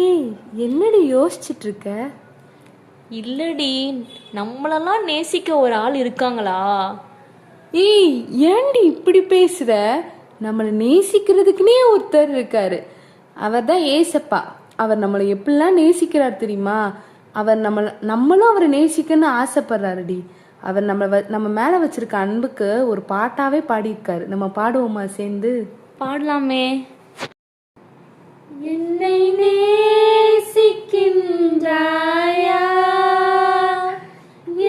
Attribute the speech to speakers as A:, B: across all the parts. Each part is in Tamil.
A: ஏய், என்னடி யோசிச்சுட்டு இருக்க?
B: இல்லடி, நம்மளெல்லாம் நேசிக்க ஒரு ஆள் இருக்காங்களா?
A: ஏய், ஏன்டி இப்படி பேசுற? நம்மளை நேசிக்கிறதுக்குனே ஒருத்தர் இருக்காரு. அவர் தான் ஏசப்பா. அவர் நம்மளை எப்படிலாம் நேசிக்கிறார் தெரியுமா? அவர் நம்மளும் அவரை நேசிக்கணும்னு ஆசைப்படுறாருடி. அவர் நம்ம மேல வச்சிருக்க அன்புக்கு ஒரு பாட்டாவே பாடியிருக்காரு. நம்ம பாடுவோமா சேர்ந்து?
B: பாடலாமே.
A: என்னை நேசிக்கின்றாயா?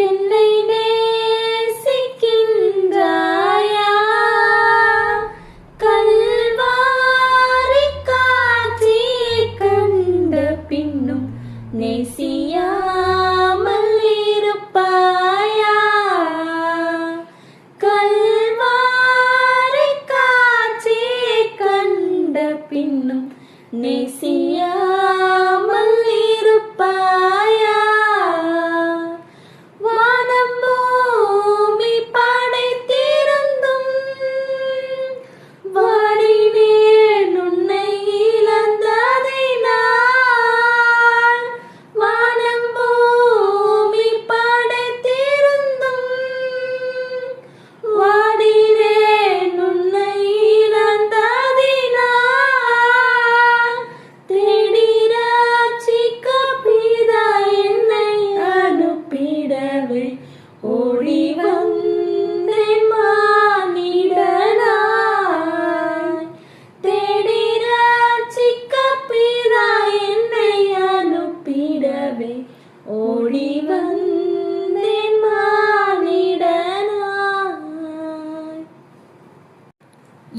A: என்னை நேசிக்கின்றாயா? கல்வாரி காட்சியை கண்ட பின்னும் நேசியாமல் இருப்பாயா? கல்வாரி காட்சியை கண்ட பின்னும் நேசியாமல் இருப்பாயா? வானம் பூமி படைத்திருந்தும் வாடினேன் உன்னை இழந்ததினால். வானம் பூமி படைத்திருந்தும் வாடினேன் உன்னை இழந்ததினால். தேடி ரட்சிக்க பிதா என்னை அனுப்பிடவே ஓடி வந்தேன் மானிடனாய். தேடி ரட்சிக்க பிதா என்னை அனுப்பிடவே ஓடி வந்தேன் மானிடனாய்.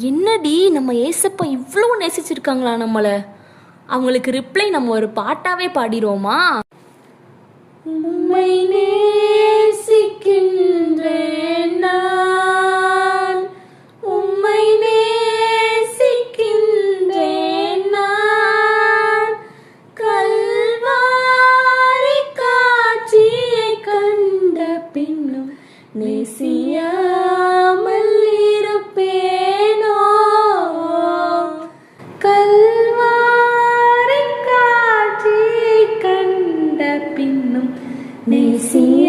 B: என்னடி, நம்ம ஏசப்பா இவ்வளோ நேசிச்சிருக்காங்களா நம்மள? அவங்களுக்கு ரிப்ளை நம்ம ஒரு பாட்டாவே பாடிடுவோமா?
A: உம்மை நேசிக்கின்றேன் நான், உம்மை நேசிக்கின்றேன் நான். கல்வாரி காட்சியை கண்ட பின்னும் நேசியாமல் இருப்பேனோ? கல்வாரி காட்சியை கண்ட பின்னும் நேசிய